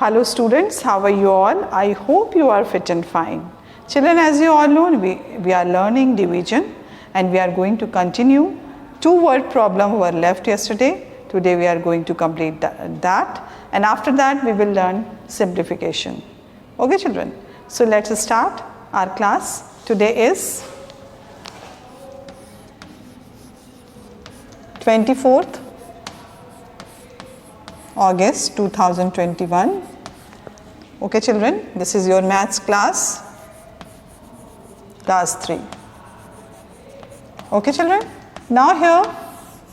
Hello students, how are you all? I hope you are fit and fine. Children, as you all know, we are learning division and we are going to continue. 2 word problem were left yesterday. Today we are going to complete that and after that we will learn simplification. Okay children, so let us start our class. Today is 24th August 2021. Okay children, this is your maths class, class 3. Okay children, now here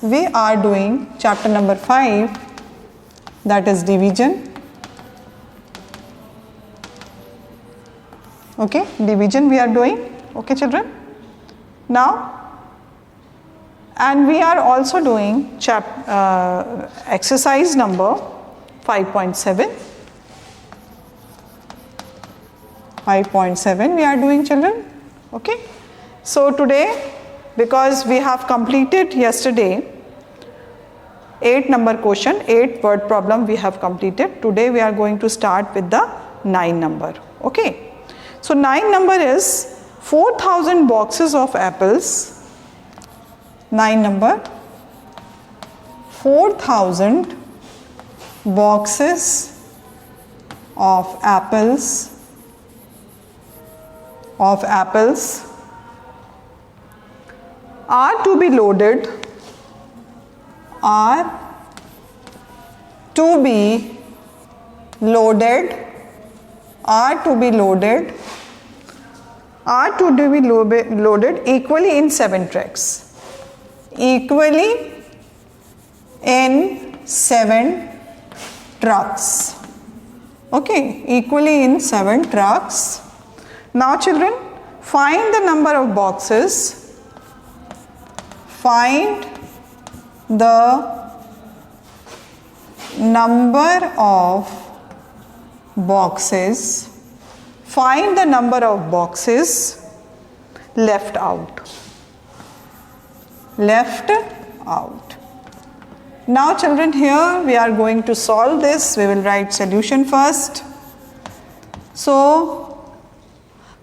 we are doing chapter number 5, that is division. Okay, division we are doing. Okay children, now and we are also doing exercise number 5.7. 5.7 we are doing children. Okay, so today, because we have completed yesterday 8 number question, 8 word problem we have completed. Today we are going to start with the 9 number. Okay, so 9 number is 4,000 boxes of apples. 9 number, 4,000 boxes of apples are to be loaded equally in 7 trucks. Equally in 7 trucks. Okay, equally in 7 trucks. Now children, find the number of boxes. Find the number of boxes. Find the number of boxes left out. Left out. Now children, here we are going to solve this. We will write solution first. So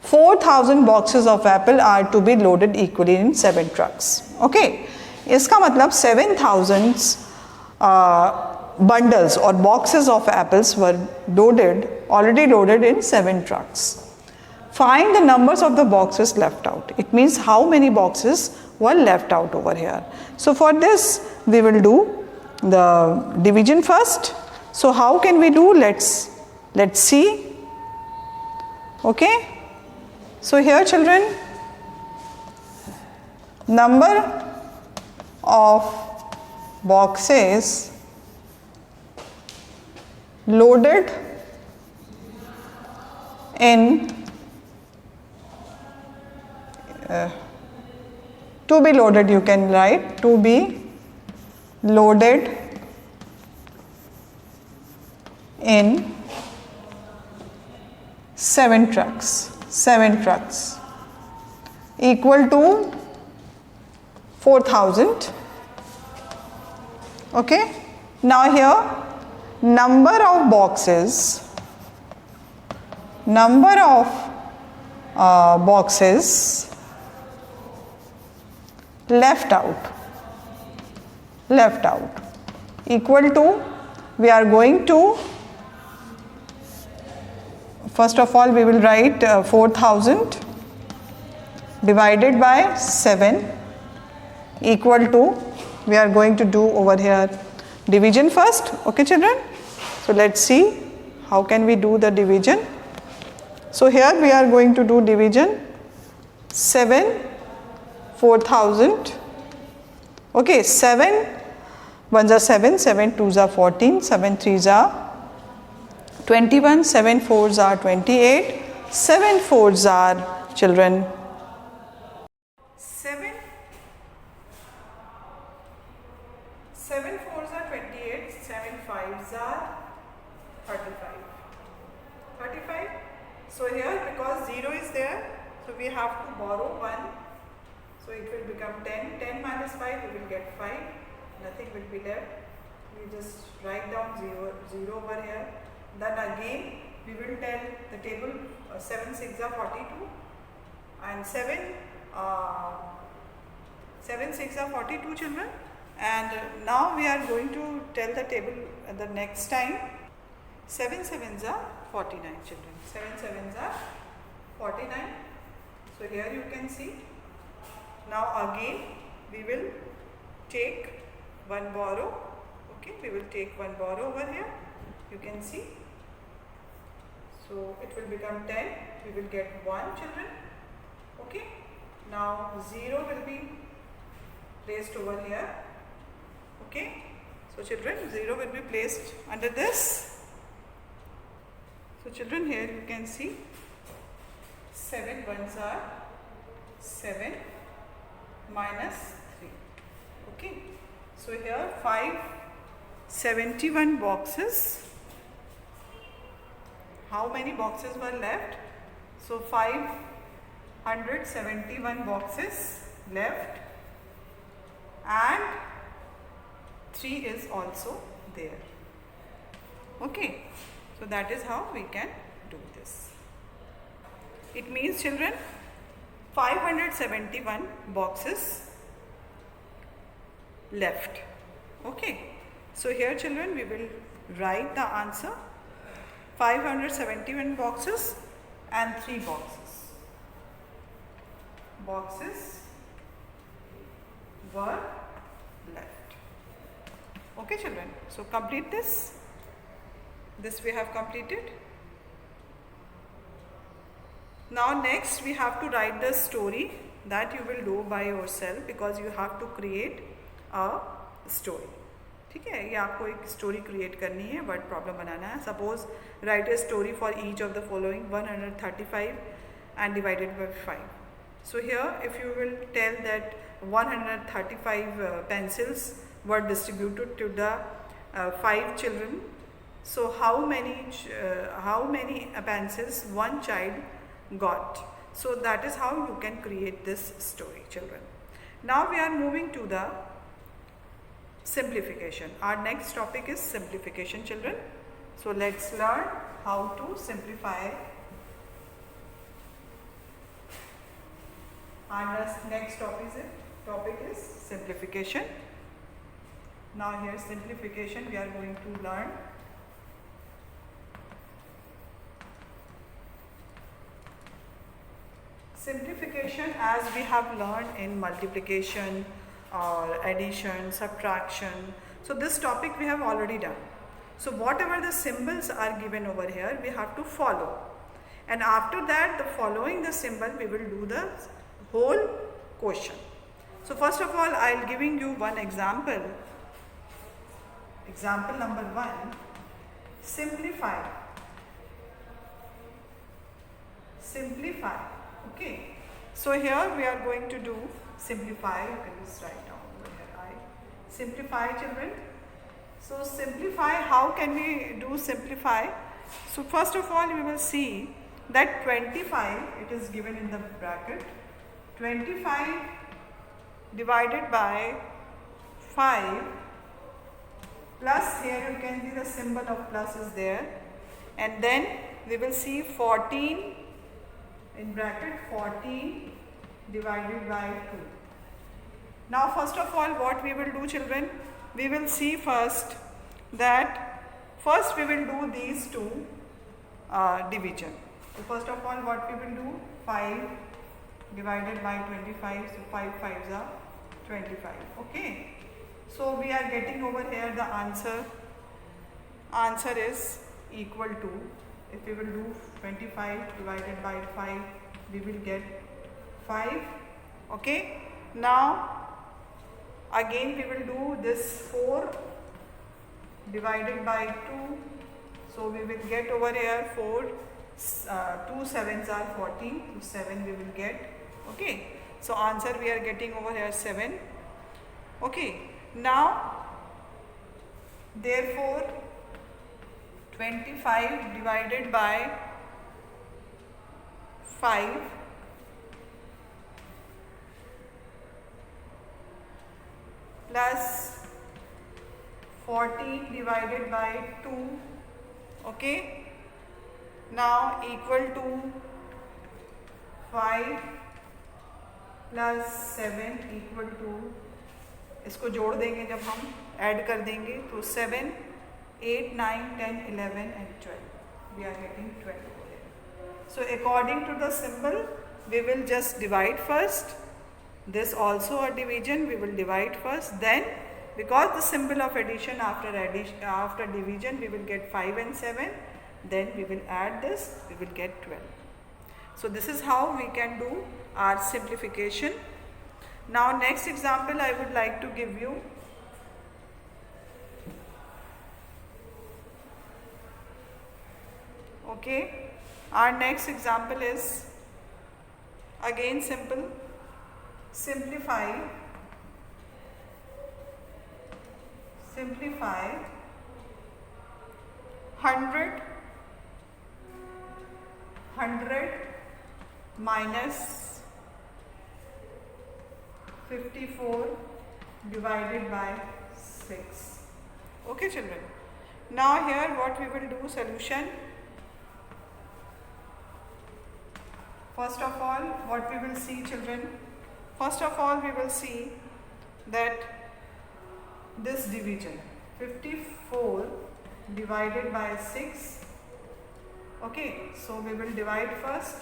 4,000 boxes of apple are to be loaded equally in 7 trucks. Okay, इसका मतलब 7,000 bundles or boxes of apples were already loaded in 7 trucks. Find the numbers of the boxes left out. It means how many boxes were left out over here. So for this we will do the division first. So how can we do? Let's see. Okay, so here children, number of boxes loaded in to be loaded, you can write to be loaded in 7 trucks. 7 trucks equal to 4,000. Okay, now here number of boxes left out equal to, we are going to, first of all we will write 4,000 divided by 7 equal to, we are going to do over here division first. Okay children, so let's see how can we do the division. So here we are going to do division 7 4,000. Okay, 7 1s are 7, 7 2s are 14, 7 3s are 21, 7 4s are 28, 7 4s are children 7 4s are 28, 7 5s are 35. So here, because 0 is there, so we have to borrow 1. So it will become 10. 10 minus 5, we will get 5. Nothing will be left. We just write down 0 over here. Then again we will tell the table 7 6 are 42 and 7 6 are 42 children, and now we are going to tell the table the next time. 7 7s are 49 children, 7 7s are 49. So here you can see. Now again we will take one borrow. Okay, we will take one borrow over here, you can see. So it will become 10, we will get 1 children. Okay, now 0 will be placed over here. Okay, so children, 0 will be placed under this. So children, here you can see 7 ones are 7 minus 3. Okay, so here 571 boxes. How many boxes were left? So 571 boxes left, and 3 is also there. Okay, so that is how we can do this. It means children, 571 boxes left. Okay, so here children we will write the answer. 571 boxes and 3 boxes. Boxes were left. Okay children, so complete this. This we have completed. Now next we have to write the story that you will do by yourself, because you have to create a story. ठीक है, ये आपको एक story create करनी है, word problem बनाना है. Suppose right a story for each of the following 135 and divided by 5. So here if you will tell that 135 pencils were distributed to the 5 children, so how many pencils one child got? So that is how you can create this story children. Now we are moving to the simplification. Our next topic is simplification children. So let's learn how to simplify. Our next topic is simplification. Now here simplification we are going to learn. Simplification, as we have learned in multiplication or addition, subtraction. So this topic we have already done. So whatever the symbols are given over here, we have to follow. And after that, following the symbol, we will do the whole question. So first of all, I will giving you one example. Example number 1, simplify. Simplify. Okay. So here we are going to do simplify. You can just write down over here. Simplify children. So simplify, how can we do simplify? So first of all we will see that 25, it is given in the bracket, 25 divided by 5 plus, here you can see the symbol of plus is there, and then we will see 14 in bracket, 14 divided by 2. Now first of all what we will do children, we will see first that we will do these two division. So first of all what we will do, 5 divided by 25, so 5 5s are 25. Okay, so we are getting over here the answer is equal to, if we will do 25 divided by 5, we will get 5. Okay, now again we will do this 4 divided by 2, so we will get over here 4, 2 7s are 14, so 7 we will get. Okay, so answer we are getting over here 7. Okay, now therefore 25 divided by 5 plus 14 divided by 2. Okay, now equal to 5 plus 7 equal to, इसको जोड़ देंगे जब हम add कर देंगे तो 7, 8, 9, 10, 11 and 12. We are getting 12 over here. So according to the symbol, we will just divide first. This also a division, we will divide first. Then because the symbol of addition after division, we will get 5 and 7. Then we will add this, we will get 12. So this is how we can do our simplification. Now next example I would like to give you. Okay, our next example is again simple. Simplify 100 minus 54 divided by 6. Okay children, now here what we will do, solution. First of all, what we will see children, first of all we will see that this division 54 divided by 6. Okay, so we will divide first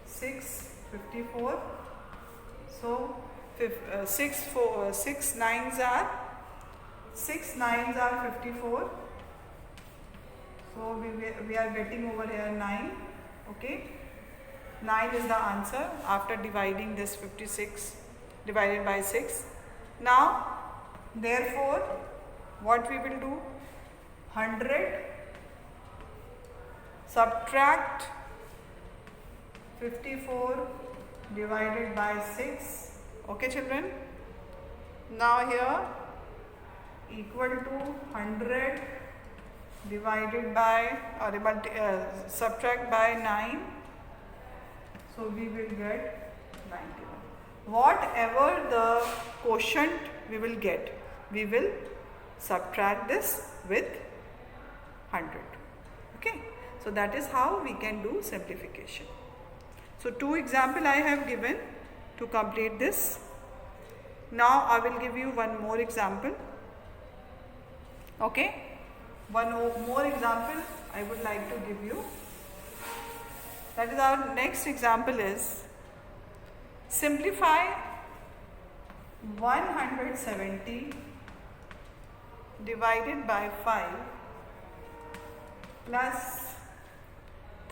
6, 54. So 6 nines are 54. So we are getting over here 9. Okay, 9 is the answer after dividing this 56 divided by 6. Now therefore what we will do, 100 subtract 54 divided by 6. Okay children, now here equal to 100 divided by subtract by 9. So we will get 91. Whatever the quotient we will get, we will subtract this with 100. Okay, so that is how we can do simplification. So 2 examples I have given to complete this. Now I will give you one more example. Okay, one more example I would like to give you. That is, our next example is simplify 170 divided by 5 plus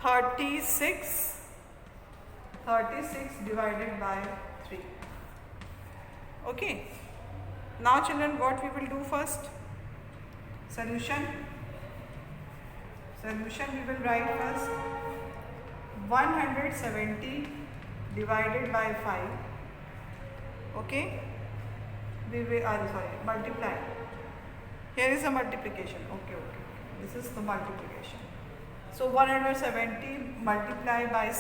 36 divided by 3. Okay, now children, what we will do first, solution we will write first 170 divided by 5. Okay, we will multiply. Here is a multiplication. Okay, this is the multiplication. So 170 multiply by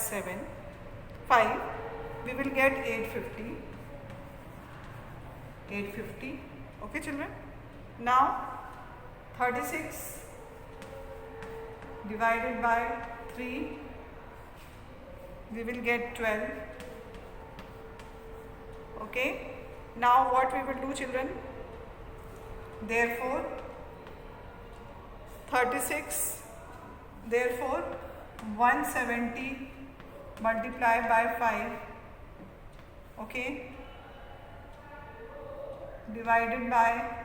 5, we will get 850. Okay children, now 36 divided by 3, we will get 12. Okay, now what we will do children, therefore 170 multiplied by 5, okay, divided by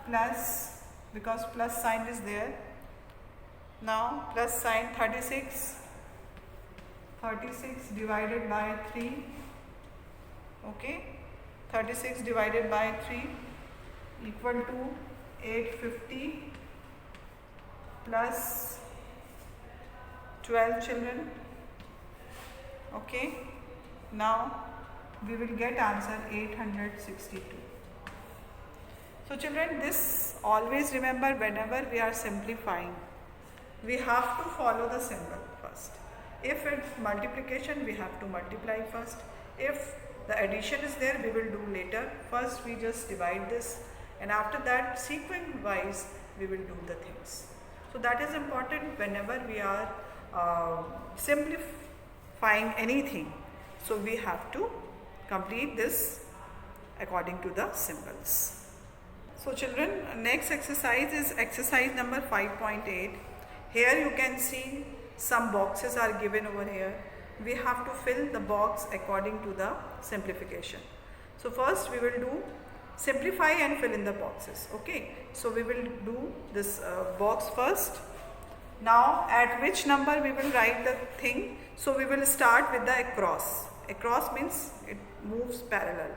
plus, because plus sign is there. Now plus sign 36 divided by 3. Okay, 36 divided by 3 equal to 850 plus 12 children. Okay, now we will get answer 862. So children, this always remember, whenever we are simplifying, we have to follow the symbol first. If it's multiplication, we have to multiply first. If The addition is there, we will do later. First we just divide this, and after that sequence wise we will do the things. So that is important whenever we are simplifying anything. So we have to complete this according to the symbols. So children, next exercise is exercise number 5.8. Here you can see some boxes are given over here. We have to fill the box according to the simplification. So first we will do simplify and fill in the boxes. Okay, so we will do this box first. Now at which number we will write the thing? So we will start with the across. Across means it moves parallel.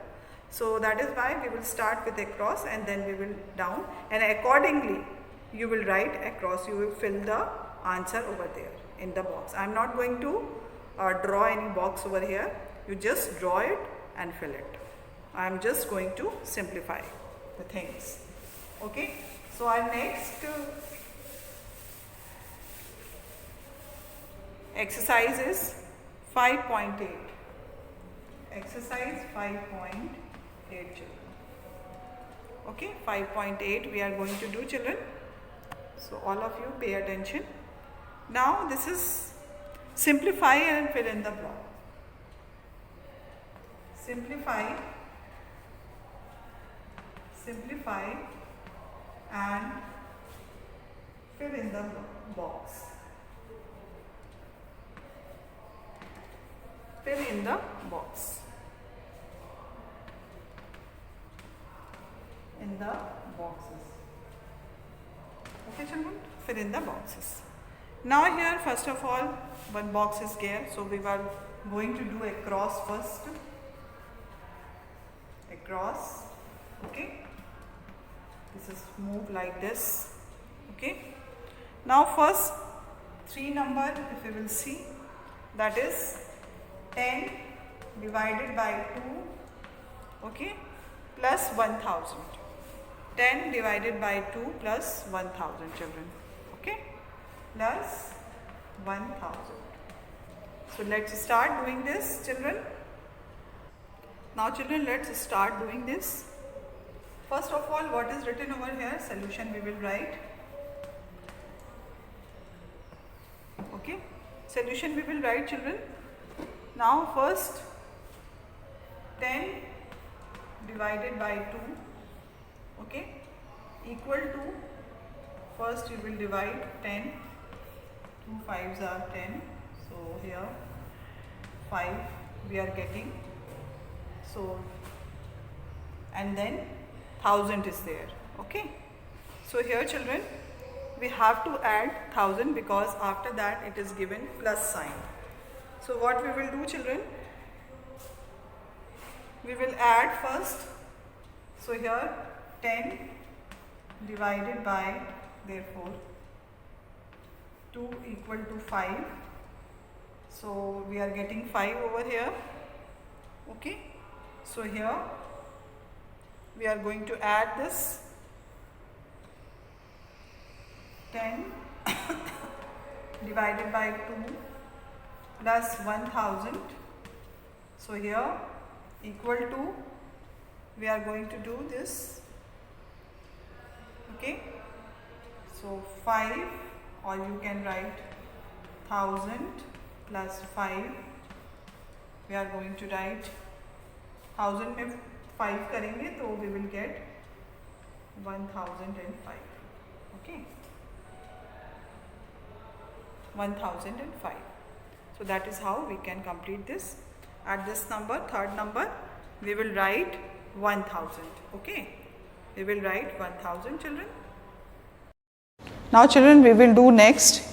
So that is why we will start with across and then we will down, and accordingly you will write across. You will fill the answer over there in the box. I am not going to draw any box over here. You just draw it and fill it. I am just going to simplify the things. Okay. So our next exercise is 5.8. Exercise 5.8 children. Okay, 5.8 we are going to do, children. So all of you pay attention. Now this is simplify and fill in the block. Simplify and fill in the box. Fill in the box. In the boxes. Okay children, fill in the boxes. Now here first of all one box is there, so we were going to do across first. Across. Okay, this is move like this. Okay, now first 3 number, if you will see, that is 10 divided by 2, okay, plus 1000. 10 divided by 2 plus 1000 children, okay, plus 1000. So let's start doing this, children. Now children, let's start doing this. First of all, what is written over here? Solution we will write. Okay, solution we will write, children. Now first 10 divided by 2, okay, equal to, first you will divide 10, 2 5s are 10, so here 5 we are getting, so and then 1000 is there. Okay, so here children we have to add 1000 because after that it is given plus sign. So what we will do, children, we will add first. So here 10 divided by, therefore 2 equal to 5. So we are getting 5 over here. Okay, so here we are going to add this 10 divided by 2 plus 1000. So here equal to, we are going to do this. Okay, so 5, or you can write 1000 plus 5. We are going to write 1000 में 5 करेंगे तो we will get 1005. Okay, 1005. So that is how we can complete this. At this number, third number, we will write 1000. Okay, we will write 1000, children. Now children, we will do next.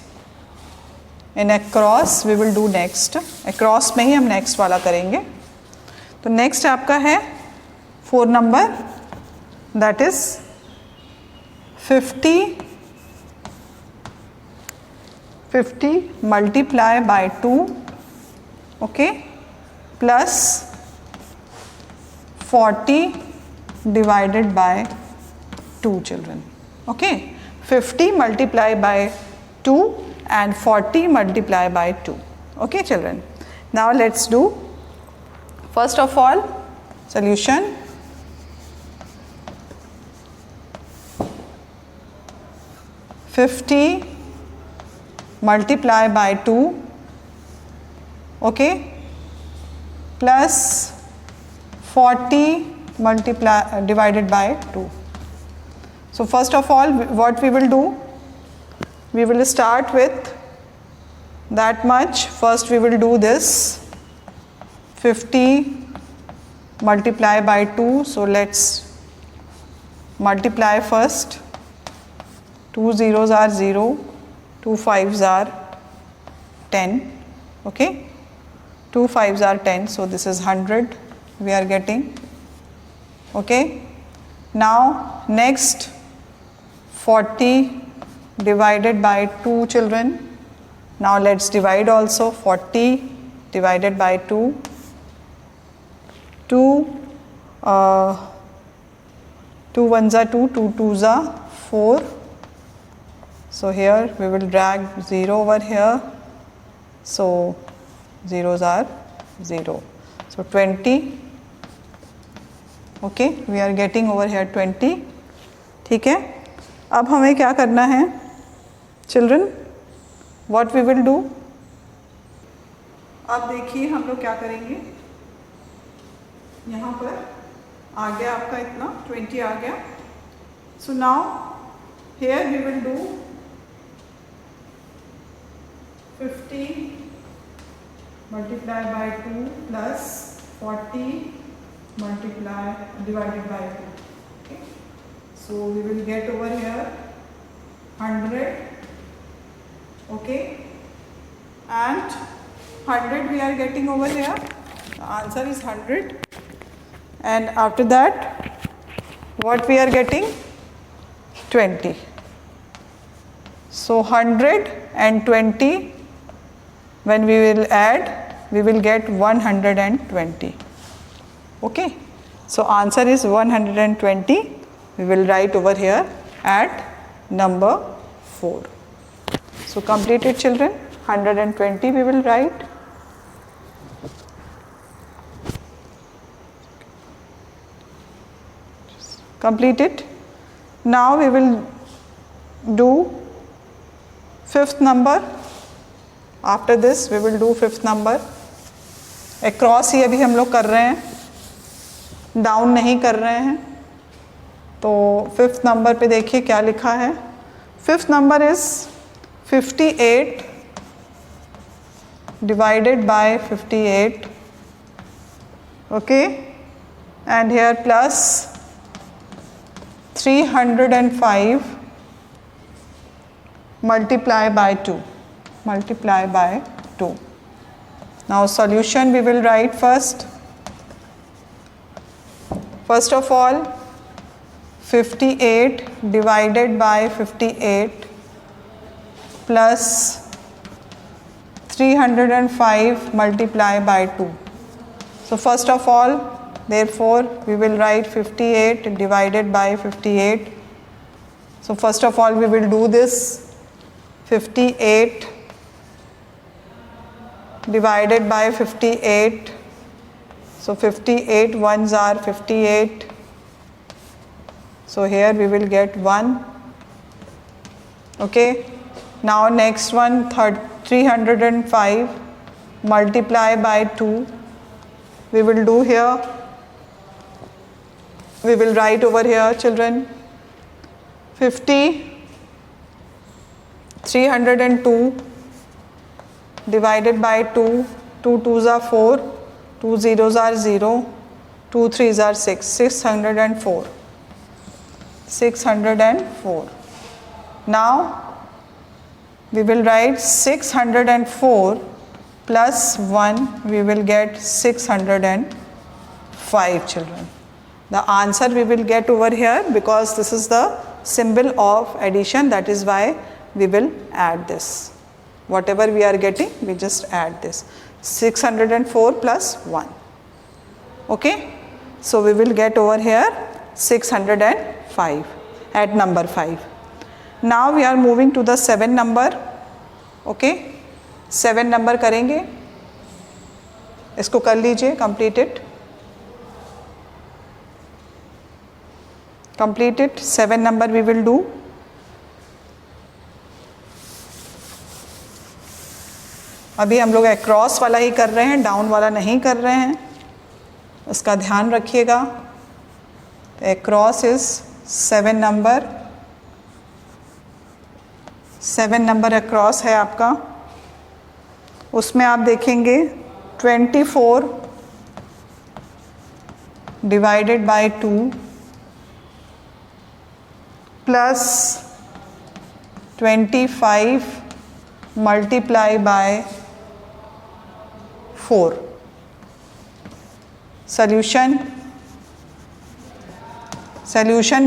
In across we will do next. Across में ही हम next वाला करेंगे. तो next आपका है 4 number, that is 50 multiply by 2, okay, plus 40 divided by 2, children. Okay, 50 multiply by 2 and 40 multiply by 2. Okay children, now let's do First of all, solution. $50 multiply by 2, okay, plus 40 divided by 2. So first of all, what we will do, we will start with that much. First we will do this 50 multiply by 2. So let's multiply first. 2 zeros are 0, 2 fives are 10, okay, 2 fives are 10, so this is 100 we are getting, okay. Now next 40 divided by 2 children. Now let's divide also. 40 divided by 2, 2 ones are 2, 2 twos are 4. So here we will drag 0 over here, so zeros are 0. So 20, okay, we are getting over here 20, ठीक है. अब हमें क्या करना है children, what we will do, अब देखिए हम लोग क्या करेंगे. यहाँ पर आ गया आपका इतना 20 आ गया. So now here we will do 50 multiply by 2 plus 40 multiply divided by 2. Okay. So we will get over here 100. Okay. And 100 we are getting over here. The answer is 100. And after that, what we are getting? 20. So 100 and 20. When we will add, we will get 120. Okay. So answer is 120. We will write over here at number 4. So completed children, 120 we will write. Completed. Now we will do 5th number. After this we will do 5th number. Across ही अभी हम लोग कर रहे हैं, down नहीं कर रहे हैं. तो 5th नंबर पे देखिए क्या लिखा है. 5th number is 58 divided by 58, okay, and here plus 305 multiply by 2. Multiply by 2. Now solution we will write first. First of all, 58 divided by 58 plus 305 multiply by 2. So first of all, therefore we will write 58 divided by 58. So first of all we will do this 58 divided by 58. So 58 ones are 58. So here we will get 1. Okay. Now next one, 305 multiply by 2. We will do here. We will write over here children 50 302 divided by 2. 2 twos are 4, 2 zeros are 0, 2 threes are 6, 604. 604. Now we will write 604 plus 1, we will get 605 children. The answer we will get over here, because this is the symbol of addition, that is why we will add this. Whatever we are getting, we just add this. 604 plus 1. Okay. So we will get over here 605 at number 5. Now we are moving to the 7 number. Okay. 7 number करेंगे. इसको कर लीजिए, complete it, complete it. 7 number we will do. अभी हम लोग across वाला ही कर रहे हैं, डाउन वाला नहीं कर रहे हैं, उसका ध्यान रखिएगा. Across is 7 number, 7 number across है आपका. उसमें आप देखेंगे 24 divided by 2 plus 25 multiply by 4. Solution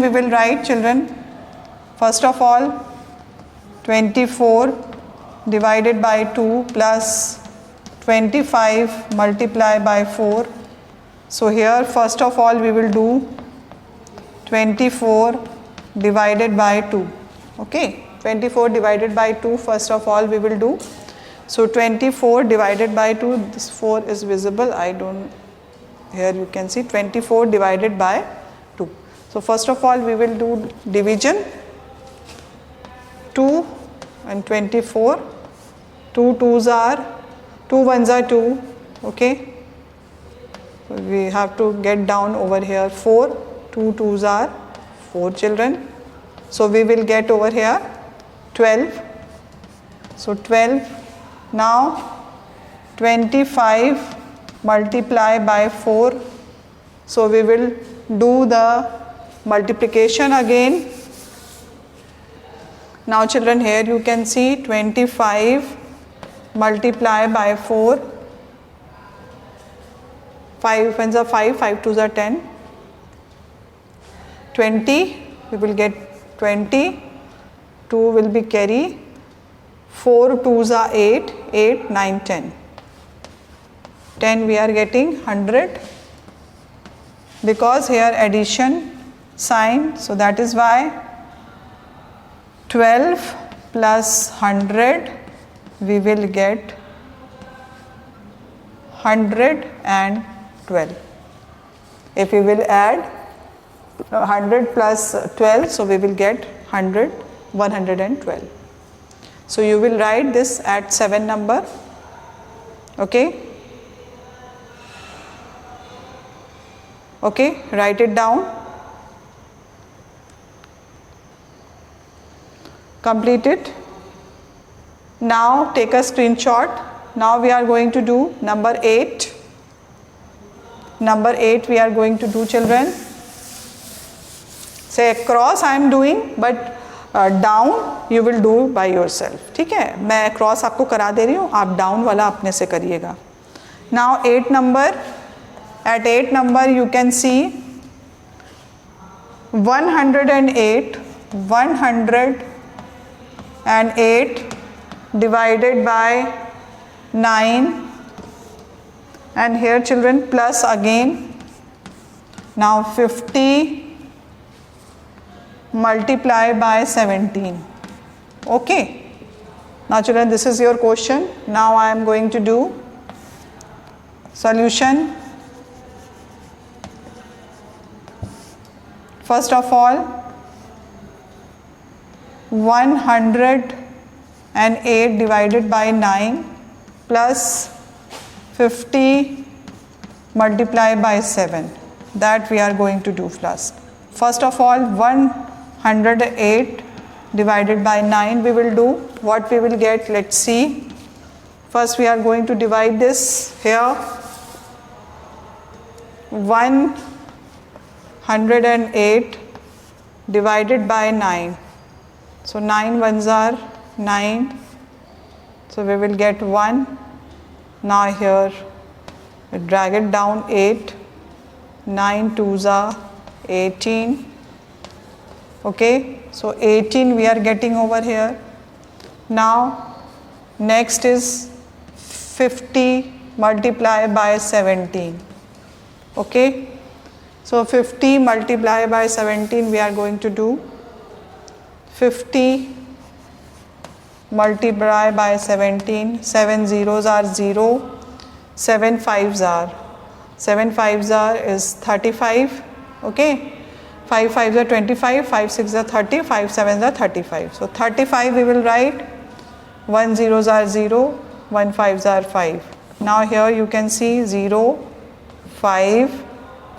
we will write, children. First of all, 24 divided by 2 plus 25 multiply by 4. So here first of all we will do 24 divided by 2. Okay, 24 divided by 2 first of all we will do. So 24 divided by 2, this 4 is visible, I don't, here you can see 24 divided by 2. So first of all we will do division. 2 and 24, 2 2s are 2 1s are 2. Okay, so we have to get down over here 4, 2 2s are 4, children. So we will get over here 12. So 12. Now 25 multiply by 4. So we will do the multiplication again. Now children, here you can see 25 multiply by 4. 5 ones are 5, 5 twos are 10. 20, we will get 20. 2 will be carry. 4 twos are 8, 8, 9, 10. 10 we are getting 100 because here addition sign, so that is why 12 plus 100 we will get 112. If we will add 100 plus 12, so we will get 100, 112. So you will write this at 7 number. Okay, okay, write it down, complete it. Now take a screenshot. Now we are going to do number 8. Number 8 we are going to do, children. Say across I am doing, but down you will do by your self. ठीक है, मैं cross आपको करा दे रही हूँ, आप down वाला अपने से करिएगा. Now 8 number, at 8 number you can see 108 divided by 9 and here children plus again. Now 50 multiply by 17. Okay, now children this is your question. Now I am going to do solution. First of all 108 divided by 9 plus 50 multiply by 7, that we are going to do first. First of all 108 divided by 9 we will do. What we will get, let's see. First we are going to divide this here. 108 divided by 9. So 9 ones are 9. So we will get 1. Now here we drag it down 8. 9 twos are 18. Okay, so 18 we are getting over here. Now next is 50 multiply by 17. Okay, so 50 multiply by 17 we are going to do. 50 multiply by 17, 7 zeros are 0. 7 5s are 7 5s are is 35. Okay, 5 5s are 25, 5 6s are 30, 5 7s are 35. So 35 we will write, 1 zeros are 0, 1 5s are 5. Now here you can see 0, 5,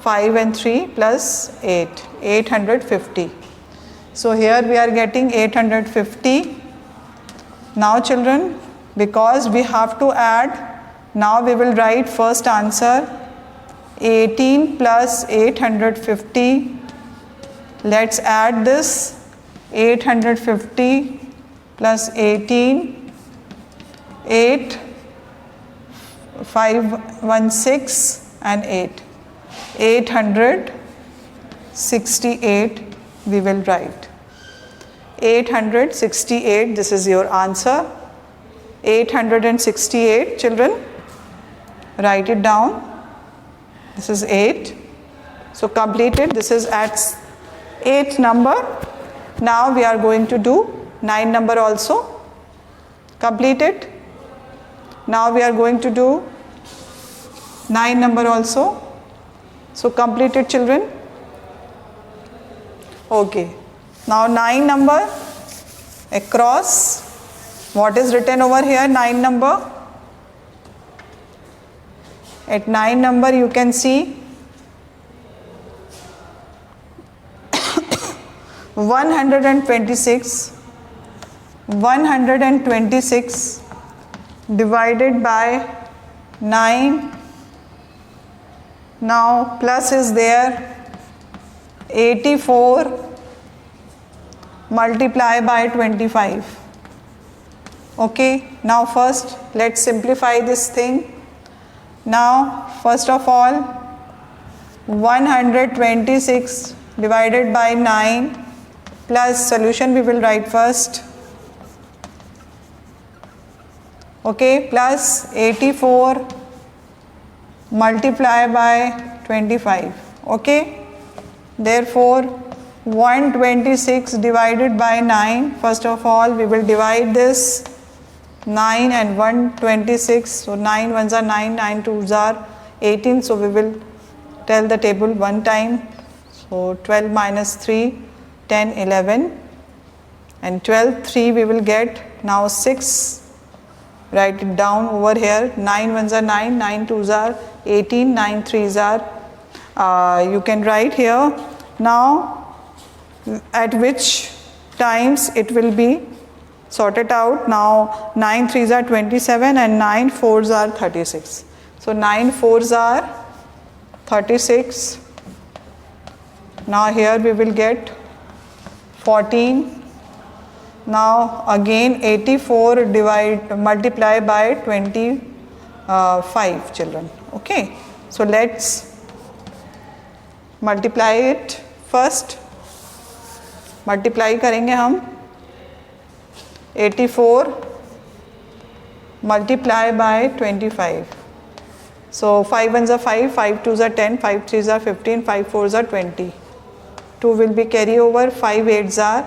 5 and 3 plus 8, 850. So here we are getting 850. Now children, because we have to add, now we will write first answer 18 plus 850. Let's add this 850 plus 18, 8, 5, 1, 6 and 8. 868 we will write. 868, this is your answer. 868 children, write it down. This is 8. So completed. This is at 8 number. Now we are going to do 9 number also. Completed. Now we are going to do 9 number also. So completed children. Okay. Now 9 number across. What is written over here? 9 number. At 9 number you can see 126 divided by 9. Now plus is there. 84 multiply by 25. Okay, now first let's simplify this thing. Now first of all 126 divided by 9 plus solution we will write first. Okay, plus 84 multiply by 25. Okay, therefore 126 divided by 9, first of all we will divide this 9 and 126. So 9 ones are 9, 9 twos are 18. So we will tell the table one time. So 12 minus 3, 10, 11 and 12, 3 we will get. Now 6, write it down over here. 9 ones are 9, 9 twos are 18, 9 threes are you can write here. Now at which times it will be sorted out. Now 9 threes are 27 and 9 fours are 36. So 9 fours are 36. Now here we will get 14. Now again 84 multiply by 25 children. Okay, so let's multiply it first. Multiply करेंगे हम. 84 multiply by 25. So 5 ones are 5, 5 twos are 10, 5 threes are 15, 5 fours are 20. 2 will be carry over, 5 eights are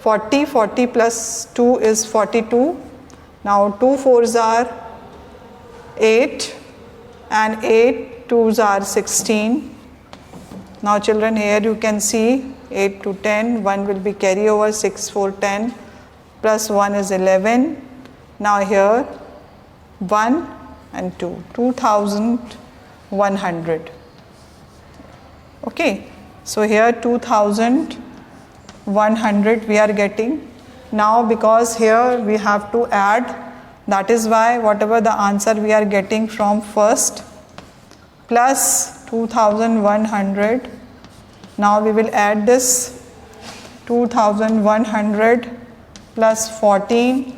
40, 40 plus 2 is 42. Now 2 fours are 8 and 8 twos are 16. Now children, here you can see 8 to 10, 1 will be carry over, 6, 4, 10 plus 1 is 11. Now here 1 and 2, 2100. Okay, so here 2100 we are getting. Now because here we have to add, that is why whatever the answer we are getting from first plus 2100. Now we will add this 2100 plus 14,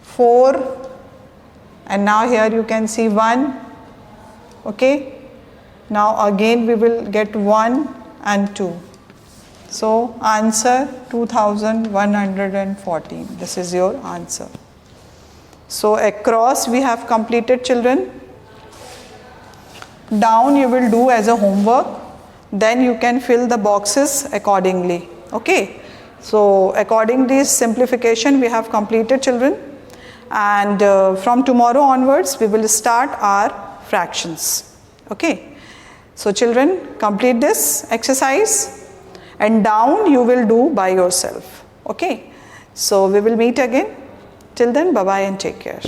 4 and now here you can see 1. Okay, now again we will get 1 and 2. So answer 2114. This is your answer. So across we have completed children. Down you will do as a homework. Then you can fill the boxes accordingly. Okay. So according to this simplification we have completed children. and from tomorrow onwards we will start our fractions. Okay, so children, complete this exercise and down you will do by yourself. Okay, so we will meet again. Till then, bye bye and take care.